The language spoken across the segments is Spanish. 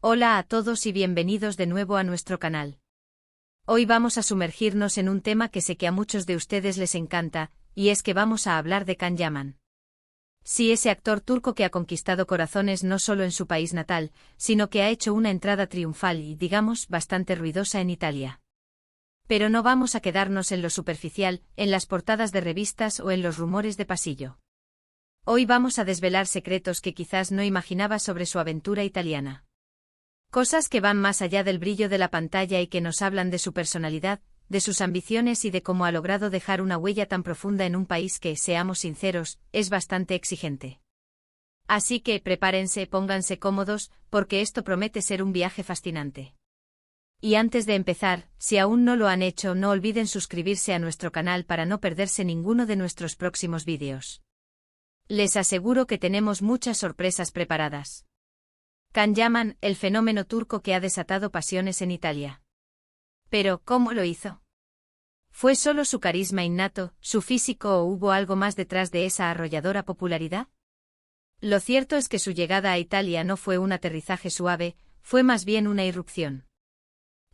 Hola a todos y bienvenidos de nuevo a nuestro canal. Hoy vamos a sumergirnos en un tema que sé que a muchos de ustedes les encanta, y es que vamos a hablar de Can Yaman. Sí, ese actor turco que ha conquistado corazones no solo en su país natal, sino que ha hecho una entrada triunfal y, digamos, bastante ruidosa en Italia. Pero no vamos a quedarnos en lo superficial, en las portadas de revistas o en los rumores de pasillo. Hoy vamos a desvelar secretos que quizás no imaginaba sobre su aventura italiana. Cosas que van más allá del brillo de la pantalla y que nos hablan de su personalidad, de sus ambiciones y de cómo ha logrado dejar una huella tan profunda en un país que, seamos sinceros, es bastante exigente. Así que prepárense, pónganse cómodos, porque esto promete ser un viaje fascinante. Y antes de empezar, si aún no lo han hecho, no olviden suscribirse a nuestro canal para no perderse ninguno de nuestros próximos vídeos. Les aseguro que tenemos muchas sorpresas preparadas. Can Yaman, el fenómeno turco que ha desatado pasiones en Italia. Pero, ¿cómo lo hizo? ¿Fue solo su carisma innato, su físico o hubo algo más detrás de esa arrolladora popularidad? Lo cierto es que su llegada a Italia no fue un aterrizaje suave, fue más bien una irrupción.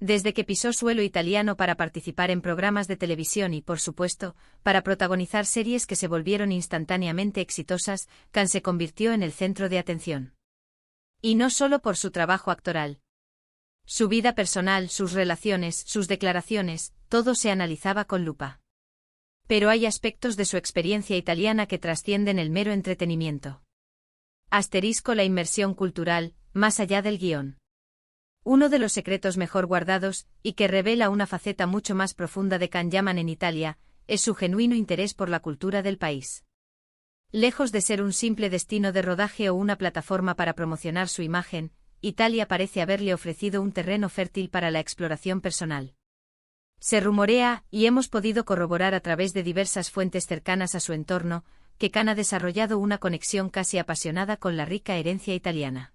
Desde que pisó suelo italiano para participar en programas de televisión y, por supuesto, para protagonizar series que se volvieron instantáneamente exitosas, Can se convirtió en el centro de atención. Y no solo por su trabajo actoral. Su vida personal, sus relaciones, sus declaraciones, todo se analizaba con lupa. Pero hay aspectos de su experiencia italiana que trascienden el mero entretenimiento. Asterisco la inmersión cultural, más allá del guión. Uno de los secretos mejor guardados, y que revela una faceta mucho más profunda de Can Yaman en Italia, es su genuino interés por la cultura del país. Lejos de ser un simple destino de rodaje o una plataforma para promocionar su imagen, Italia parece haberle ofrecido un terreno fértil para la exploración personal. Se rumorea, y hemos podido corroborar a través de diversas fuentes cercanas a su entorno, que Can ha desarrollado una conexión casi apasionada con la rica herencia italiana.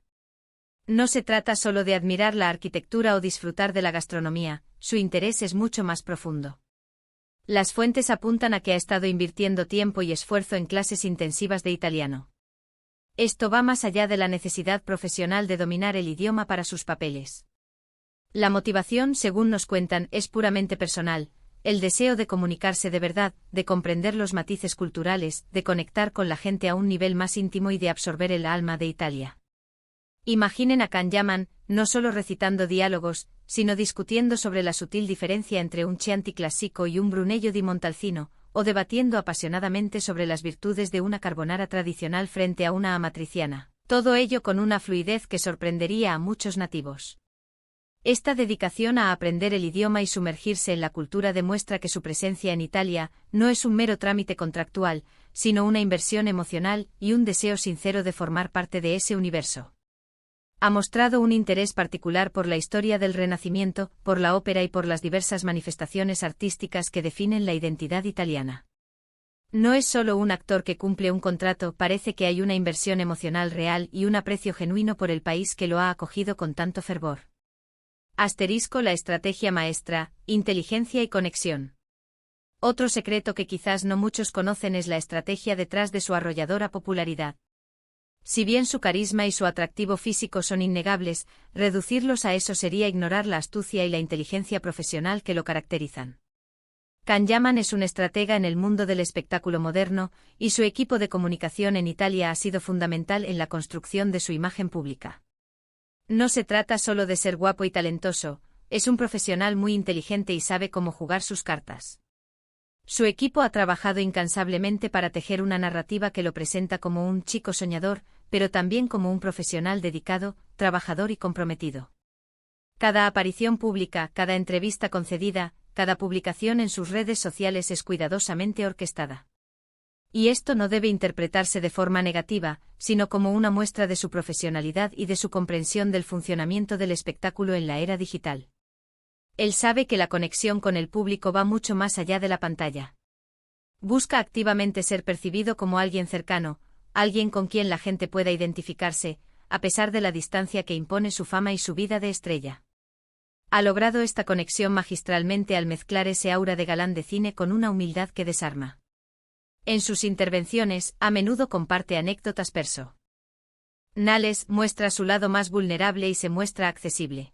No se trata solo de admirar la arquitectura o disfrutar de la gastronomía, su interés es mucho más profundo. Las fuentes apuntan a que ha estado invirtiendo tiempo y esfuerzo en clases intensivas de italiano. Esto va más allá de la necesidad profesional de dominar el idioma para sus papeles. La motivación, según nos cuentan, es puramente personal, el deseo de comunicarse de verdad, de comprender los matices culturales, de conectar con la gente a un nivel más íntimo y de absorber el alma de Italia. Imaginen a Can Yaman, no solo recitando diálogos, sino discutiendo sobre la sutil diferencia entre un Chianti clásico y un Brunello di Montalcino, o debatiendo apasionadamente sobre las virtudes de una carbonara tradicional frente a una amatriciana, todo ello con una fluidez que sorprendería a muchos nativos. Esta dedicación a aprender el idioma y sumergirse en la cultura demuestra que su presencia en Italia no es un mero trámite contractual, sino una inversión emocional y un deseo sincero de formar parte de ese universo. Ha mostrado un interés particular por la historia del Renacimiento, por la ópera y por las diversas manifestaciones artísticas que definen la identidad italiana. No es solo un actor que cumple un contrato, parece que hay una inversión emocional real y un aprecio genuino por el país que lo ha acogido con tanto fervor. Asterisco la estrategia maestra, inteligencia y conexión. Otro secreto que quizás no muchos conocen es la estrategia detrás de su arrolladora popularidad. Si bien su carisma y su atractivo físico son innegables, reducirlos a eso sería ignorar la astucia y la inteligencia profesional que lo caracterizan. Can Yaman es un estratega en el mundo del espectáculo moderno, y su equipo de comunicación en Italia ha sido fundamental en la construcción de su imagen pública. No se trata solo de ser guapo y talentoso, es un profesional muy inteligente y sabe cómo jugar sus cartas. Su equipo ha trabajado incansablemente para tejer una narrativa que lo presenta como un chico soñador, pero también como un profesional dedicado, trabajador y comprometido. Cada aparición pública, cada entrevista concedida, cada publicación en sus redes sociales es cuidadosamente orquestada. Y esto no debe interpretarse de forma negativa, sino como una muestra de su profesionalidad y de su comprensión del funcionamiento del espectáculo en la era digital. Él sabe que la conexión con el público va mucho más allá de la pantalla. Busca activamente ser percibido como alguien cercano, alguien con quien la gente pueda identificarse, a pesar de la distancia que impone su fama y su vida de estrella. Ha logrado esta conexión magistralmente al mezclar ese aura de galán de cine con una humildad que desarma. En sus intervenciones, a menudo comparte anécdotas perso. Nales muestra su lado más vulnerable y se muestra accesible.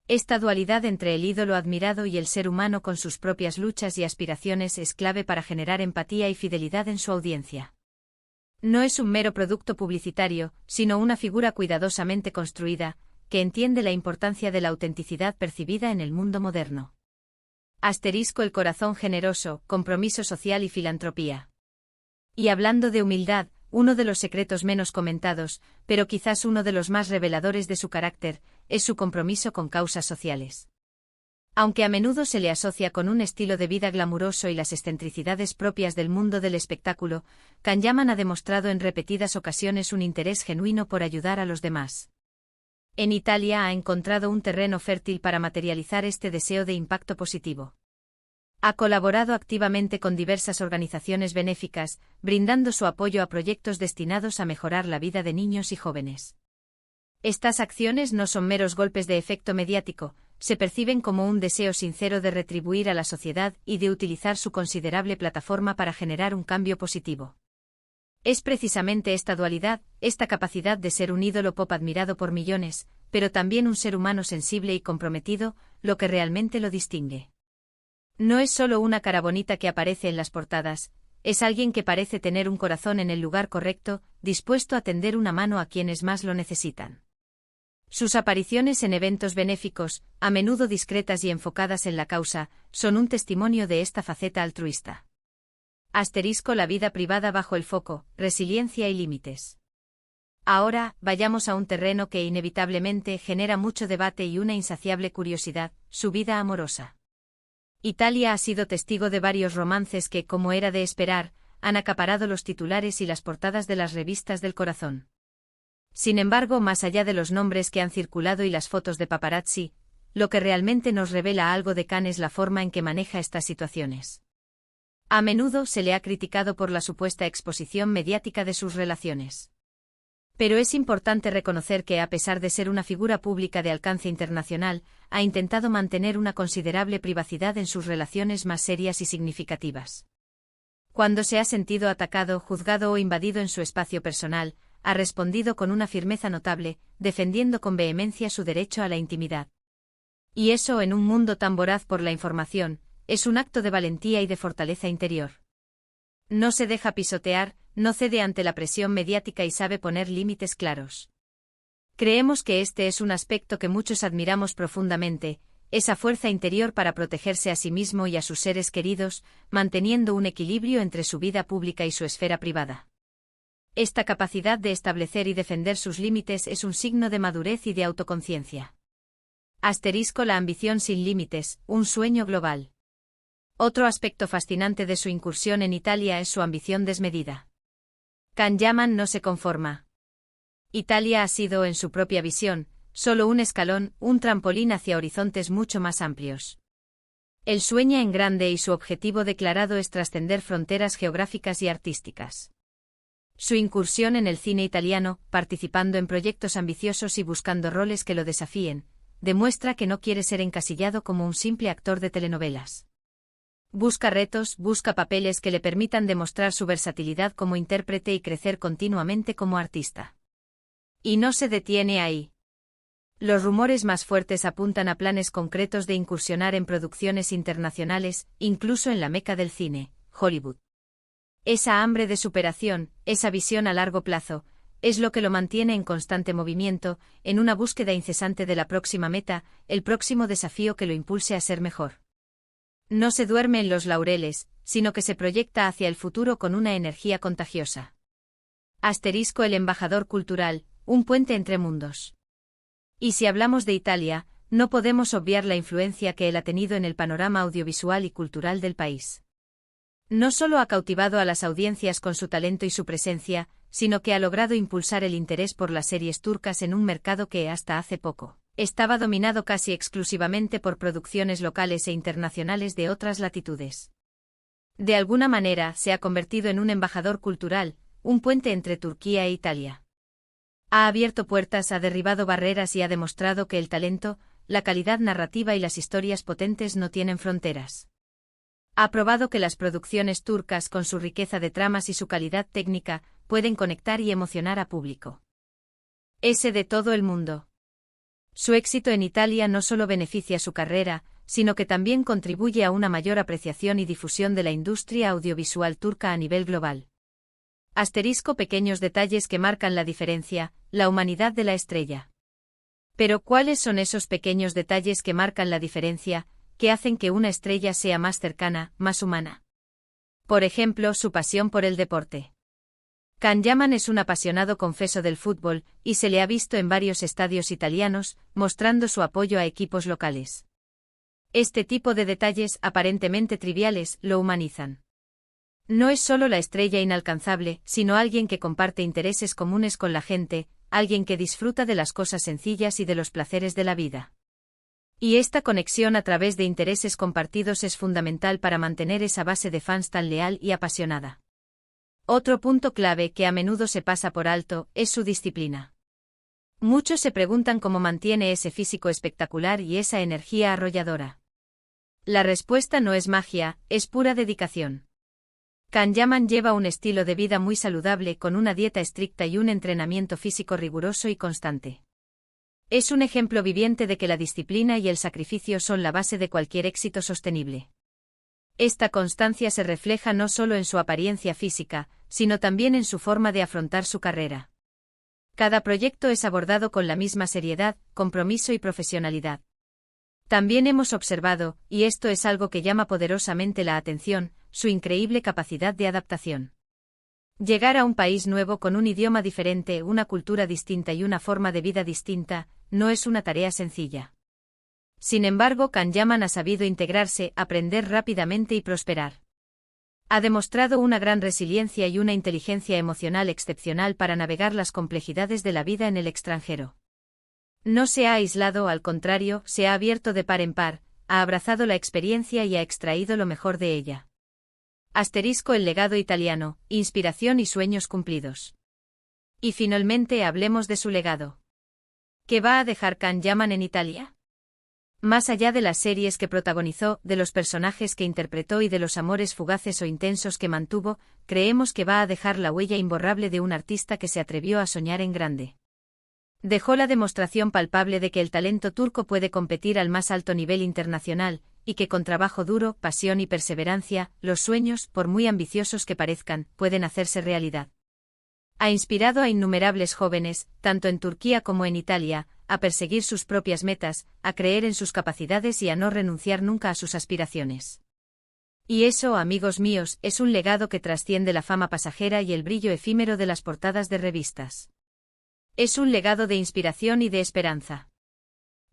Esta dualidad entre el ídolo admirado y el ser humano con sus propias luchas y aspiraciones es clave para generar empatía y fidelidad en su audiencia. No es un mero producto publicitario, sino una figura cuidadosamente construida, que entiende la importancia de la autenticidad percibida en el mundo moderno. El corazón generoso, compromiso social y filantropía. Y hablando de humildad, uno de los secretos menos comentados, pero quizás uno de los más reveladores de su carácter, es su compromiso con causas sociales. Aunque a menudo se le asocia con un estilo de vida glamuroso y las excentricidades propias del mundo del espectáculo, Can Yaman ha demostrado en repetidas ocasiones un interés genuino por ayudar a los demás. En Italia ha encontrado un terreno fértil para materializar este deseo de impacto positivo. Ha colaborado activamente con diversas organizaciones benéficas, brindando su apoyo a proyectos destinados a mejorar la vida de niños y jóvenes. Estas acciones no son meros golpes de efecto mediático, se perciben como un deseo sincero de retribuir a la sociedad y de utilizar su considerable plataforma para generar un cambio positivo. Es precisamente esta dualidad, esta capacidad de ser un ídolo pop admirado por millones, pero también un ser humano sensible y comprometido, lo que realmente lo distingue. No es solo una cara bonita que aparece en las portadas, es alguien que parece tener un corazón en el lugar correcto, dispuesto a tender una mano a quienes más lo necesitan. Sus apariciones en eventos benéficos, a menudo discretas y enfocadas en la causa, son un testimonio de esta faceta altruista. La vida privada bajo el foco, resiliencia y límites. Ahora, vayamos a un terreno que inevitablemente genera mucho debate y una insaciable curiosidad, su vida amorosa. Italia ha sido testigo de varios romances que, como era de esperar, han acaparado los titulares y las portadas de las revistas del corazón. Sin embargo, más allá de los nombres que han circulado y las fotos de paparazzi, lo que realmente nos revela algo de Can es la forma en que maneja estas situaciones. A menudo se le ha criticado por la supuesta exposición mediática de sus relaciones. Pero es importante reconocer que, a pesar de ser una figura pública de alcance internacional, ha intentado mantener una considerable privacidad en sus relaciones más serias y significativas. Cuando se ha sentido atacado, juzgado o invadido en su espacio personal, ha respondido con una firmeza notable, defendiendo con vehemencia su derecho a la intimidad. Y eso, en un mundo tan voraz por la información, es un acto de valentía y de fortaleza interior. No se deja pisotear, no cede ante la presión mediática y sabe poner límites claros. Creemos que este es un aspecto que muchos admiramos profundamente, esa fuerza interior para protegerse a sí mismo y a sus seres queridos, manteniendo un equilibrio entre su vida pública y su esfera privada. Esta capacidad de establecer y defender sus límites es un signo de madurez y de autoconciencia. La ambición sin límites, un sueño global. Otro aspecto fascinante de su incursión en Italia es su ambición desmedida. Can Yaman no se conforma. Italia ha sido, en su propia visión, solo un escalón, un trampolín hacia horizontes mucho más amplios. Él sueña en grande y su objetivo declarado es trascender fronteras geográficas y artísticas. Su incursión en el cine italiano, participando en proyectos ambiciosos y buscando roles que lo desafíen, demuestra que no quiere ser encasillado como un simple actor de telenovelas. Busca retos, busca papeles que le permitan demostrar su versatilidad como intérprete y crecer continuamente como artista. Y no se detiene ahí. Los rumores más fuertes apuntan a planes concretos de incursionar en producciones internacionales, incluso en la meca del cine, Hollywood. Esa hambre de superación, esa visión a largo plazo, es lo que lo mantiene en constante movimiento, en una búsqueda incesante de la próxima meta, el próximo desafío que lo impulse a ser mejor. No se duerme en los laureles, sino que se proyecta hacia el futuro con una energía contagiosa. El embajador cultural, un puente entre mundos. Y si hablamos de Italia, no podemos obviar la influencia que él ha tenido en el panorama audiovisual y cultural del país. No solo ha cautivado a las audiencias con su talento y su presencia, sino que ha logrado impulsar el interés por las series turcas en un mercado que, hasta hace poco, estaba dominado casi exclusivamente por producciones locales e internacionales de otras latitudes. De alguna manera, se ha convertido en un embajador cultural, un puente entre Turquía e Italia. Ha abierto puertas, ha derribado barreras y ha demostrado que el talento, la calidad narrativa y las historias potentes no tienen fronteras. Ha probado que las producciones turcas, con su riqueza de tramas y su calidad técnica, pueden conectar y emocionar a público. S de todo el mundo. Su éxito en Italia no solo beneficia su carrera, sino que también contribuye a una mayor apreciación y difusión de la industria audiovisual turca a nivel global. Asterisco pequeños detalles que marcan la diferencia, la humanidad de la estrella. Pero ¿cuáles son esos pequeños detalles que marcan la diferencia, que hacen que una estrella sea más cercana, más humana? Por ejemplo, su pasión por el deporte. Can Yaman es un apasionado confeso del fútbol, y se le ha visto en varios estadios italianos, mostrando su apoyo a equipos locales. Este tipo de detalles, aparentemente triviales, lo humanizan. No es solo la estrella inalcanzable, sino alguien que comparte intereses comunes con la gente, alguien que disfruta de las cosas sencillas y de los placeres de la vida. Y esta conexión a través de intereses compartidos es fundamental para mantener esa base de fans tan leal y apasionada. Otro punto clave que a menudo se pasa por alto es su disciplina. Muchos se preguntan cómo mantiene ese físico espectacular y esa energía arrolladora. La respuesta no es magia, es pura dedicación. Can Yaman lleva un estilo de vida muy saludable con una dieta estricta y un entrenamiento físico riguroso y constante. Es un ejemplo viviente de que la disciplina y el sacrificio son la base de cualquier éxito sostenible. Esta constancia se refleja no solo en su apariencia física, sino también en su forma de afrontar su carrera. Cada proyecto es abordado con la misma seriedad, compromiso y profesionalidad. También hemos observado, y esto es algo que llama poderosamente la atención, su increíble capacidad de adaptación. Llegar a un país nuevo con un idioma diferente, una cultura distinta y una forma de vida distinta, no es una tarea sencilla. Sin embargo, Can Yaman ha sabido integrarse, aprender rápidamente y prosperar. Ha demostrado una gran resiliencia y una inteligencia emocional excepcional para navegar las complejidades de la vida en el extranjero. No se ha aislado, al contrario, se ha abierto de par en par, ha abrazado la experiencia y ha extraído lo mejor de ella. Asterisco el legado italiano, inspiración y sueños cumplidos. Y finalmente hablemos de su legado. ¿Qué va a dejar Can Yaman en Italia? Más allá de las series que protagonizó, de los personajes que interpretó y de los amores fugaces o intensos que mantuvo, creemos que va a dejar la huella imborrable de un artista que se atrevió a soñar en grande. Dejó la demostración palpable de que el talento turco puede competir al más alto nivel internacional, y que con trabajo duro, pasión y perseverancia, los sueños, por muy ambiciosos que parezcan, pueden hacerse realidad. Ha inspirado a innumerables jóvenes, tanto en Turquía como en Italia, a perseguir sus propias metas, a creer en sus capacidades y a no renunciar nunca a sus aspiraciones. Y eso, amigos míos, es un legado que trasciende la fama pasajera y el brillo efímero de las portadas de revistas. Es un legado de inspiración y de esperanza.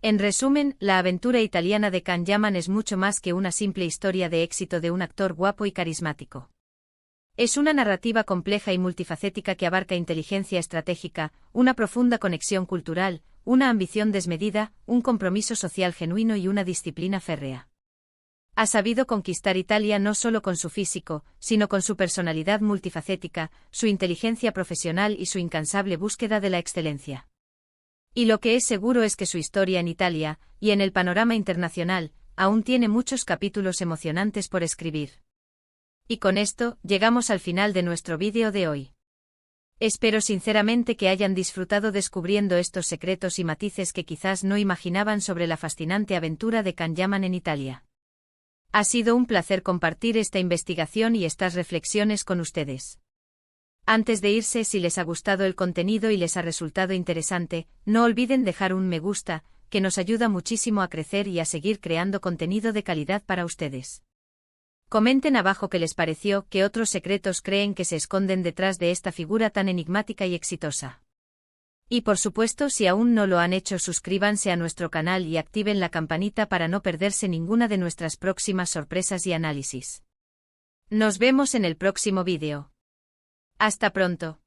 En resumen, la aventura italiana de Can Yaman es mucho más que una simple historia de éxito de un actor guapo y carismático. Es una narrativa compleja y multifacética que abarca inteligencia estratégica, una profunda conexión cultural, una ambición desmedida, un compromiso social genuino y una disciplina férrea. Ha sabido conquistar Italia no solo con su físico, sino con su personalidad multifacética, su inteligencia profesional y su incansable búsqueda de la excelencia. Y lo que es seguro es que su historia en Italia, y en el panorama internacional, aún tiene muchos capítulos emocionantes por escribir. Y con esto, llegamos al final de nuestro vídeo de hoy. Espero sinceramente que hayan disfrutado descubriendo estos secretos y matices que quizás no imaginaban sobre la fascinante aventura de Can Yaman en Italia. Ha sido un placer compartir esta investigación y estas reflexiones con ustedes. Antes de irse, si les ha gustado el contenido y les ha resultado interesante, no olviden dejar un me gusta, que nos ayuda muchísimo a crecer y a seguir creando contenido de calidad para ustedes. Comenten abajo qué les pareció, qué otros secretos creen que se esconden detrás de esta figura tan enigmática y exitosa. Y por supuesto, si aún no lo han hecho, suscríbanse a nuestro canal y activen la campanita para no perderse ninguna de nuestras próximas sorpresas y análisis. Nos vemos en el próximo vídeo. Hasta pronto.